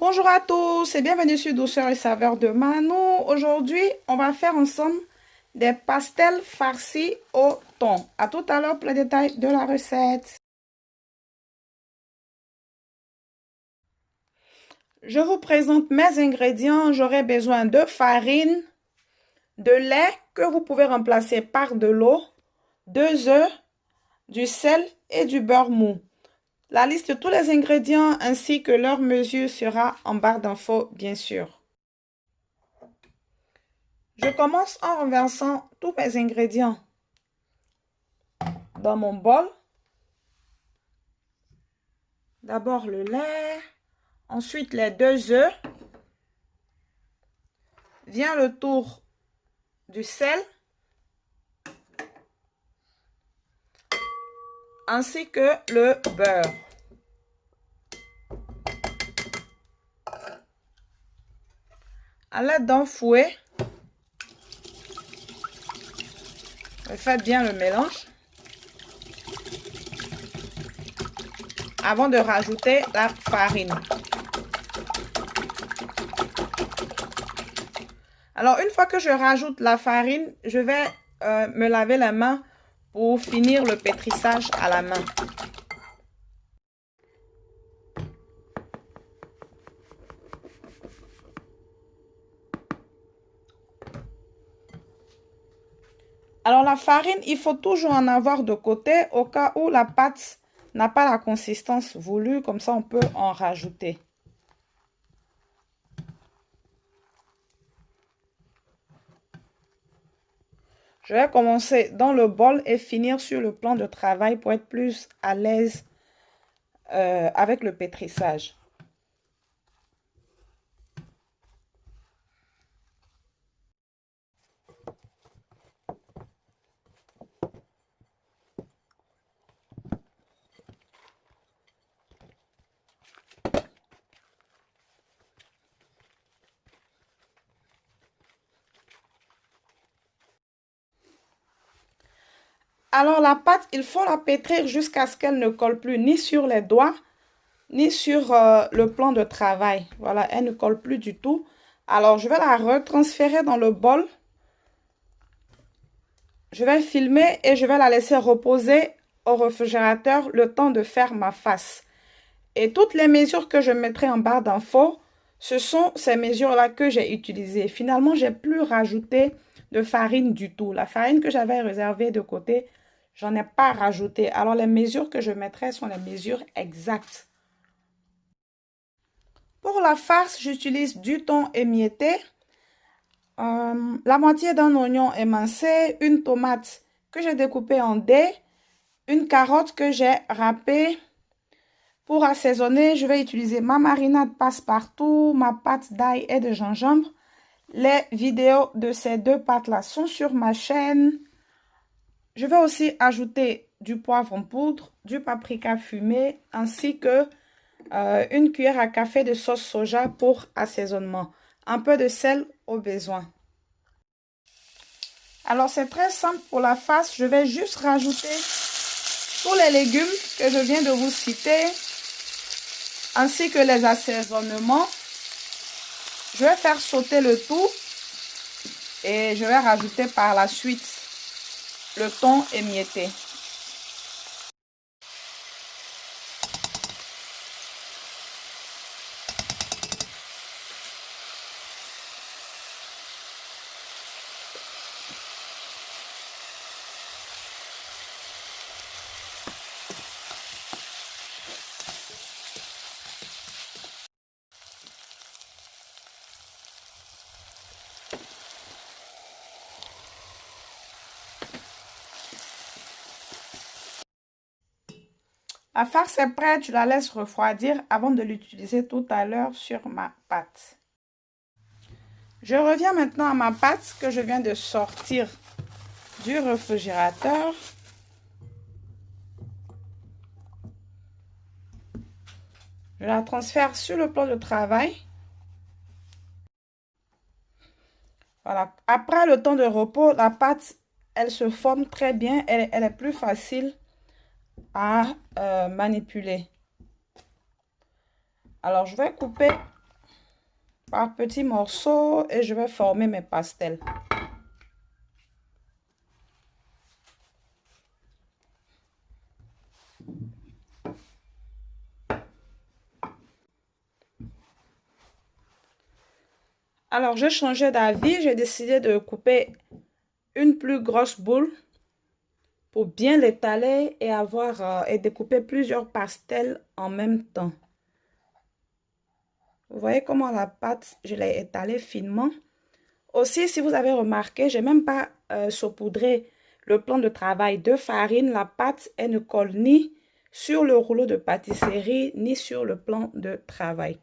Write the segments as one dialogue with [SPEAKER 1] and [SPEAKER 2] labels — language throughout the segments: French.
[SPEAKER 1] Bonjour à tous et bienvenue sur Douceur et Saveur de Mano. Aujourd'hui, on va faire ensemble des pastels farcis au thon. À tout à l'heure pour les détails de la recette. Je vous présente mes ingrédients. J'aurai besoin de farine, de lait que vous pouvez remplacer par de l'eau, 2 œufs, du sel et du beurre mou. La liste de tous les ingrédients ainsi que leur mesure sera en barre d'infos, bien sûr. Je commence en renversant tous mes ingrédients dans mon bol. D'abord le lait, ensuite les 2 œufs. Vient le tour du sel, ainsi que le beurre. À l'aide d'un fouet, faites bien le mélange avant de rajouter la farine. Alors, une fois que je rajoute la farine, je vais me laver la main pour finir le pétrissage à la main. Alors, la farine, il faut toujours en avoir de côté au cas où la pâte n'a pas la consistance voulue. Comme ça, on peut en rajouter. Je vais commencer dans le bol et finir sur le plan de travail pour être plus à l'aise avec le pétrissage. Alors la pâte, il faut la pétrir jusqu'à ce qu'elle ne colle plus ni sur les doigts, ni sur le plan de travail. Voilà, elle ne colle plus du tout. Alors je vais la retransférer dans le bol. Je vais filmer et je vais la laisser reposer au réfrigérateur le temps de faire ma face. Et toutes les mesures que je mettrai en barre d'infos, ce sont ces mesures-là que j'ai utilisées. Finalement, je n'ai plus rajouté de farine du tout. La farine que j'avais réservée de côté, j'en ai pas rajouté. Alors, les mesures que je mettrai sont les mesures exactes. Pour la farce, j'utilise du thon émietté, la moitié d'un oignon émincé, une tomate que j'ai découpée en dés, une carotte que j'ai râpée. Pour assaisonner, je vais utiliser ma marinade passe-partout, ma pâte d'ail et de gingembre. Les vidéos de ces deux pâtes-là sont sur ma chaîne. Je vais aussi ajouter du poivre en poudre, du paprika fumé, ainsi que une cuillère à café de sauce soja pour assaisonnement. Un peu de sel au besoin. Alors, c'est très simple pour la farce. Je vais juste rajouter tous les légumes que je viens de vous citer, ainsi que les assaisonnements. Je vais faire sauter le tout et je vais rajouter par la suite le thon émietté. La farce est prête, je la laisse refroidir avant de l'utiliser tout à l'heure sur ma pâte. Je reviens maintenant à ma pâte que je viens de sortir du réfrigérateur. Je la transfère sur le plan de travail. Voilà. Après le temps de repos, la pâte, elle se forme très bien. Elle est plus facile à manipuler. Alors, je vais couper par petits morceaux et je vais former mes pastels. Alors, j'ai changé d'avis. J'ai décidé de couper une plus grosse boule pour bien l'étaler et et découper plusieurs pastels en même temps. Vous voyez comment la pâte, je l'ai étalée finement. Aussi, si vous avez remarqué, je n'ai même pas saupoudré le plan de travail de farine. La pâte, elle ne colle ni sur le rouleau de pâtisserie, ni sur le plan de travail.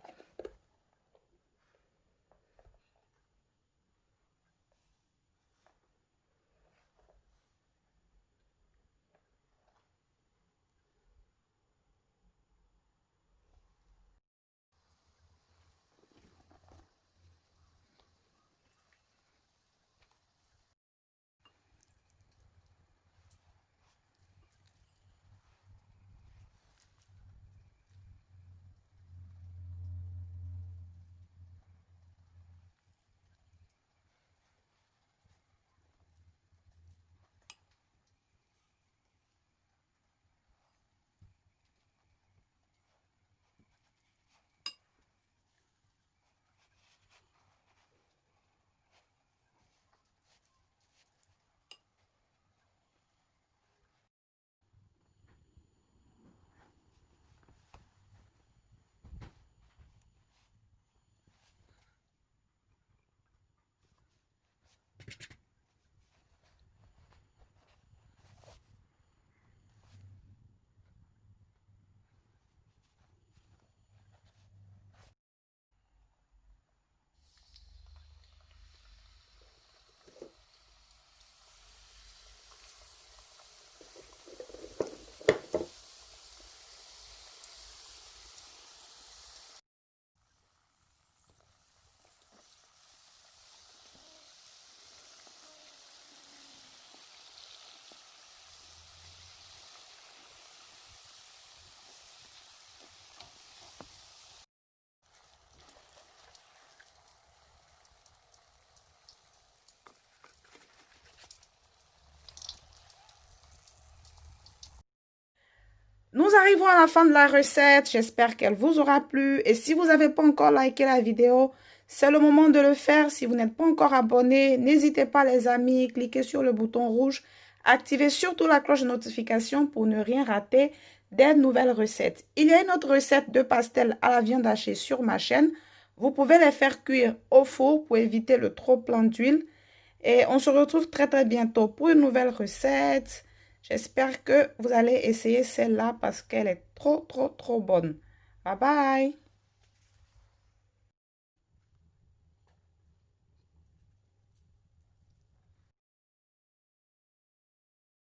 [SPEAKER 1] Nous arrivons à la fin de la recette. J'espère qu'elle vous aura plu. Et si vous n'avez pas encore liké la vidéo, c'est le moment de le faire. Si vous n'êtes pas encore abonné, n'hésitez pas les amis, cliquez sur le bouton rouge. Activez surtout la cloche de notification pour ne rien rater des nouvelles recettes. Il y a une autre recette de pastel à la viande hachée sur ma chaîne. Vous pouvez les faire cuire au four pour éviter le trop plein d'huile. Et on se retrouve très très bientôt pour une nouvelle recette. J'espère que vous allez essayer celle-là parce qu'elle est trop bonne. Bye bye!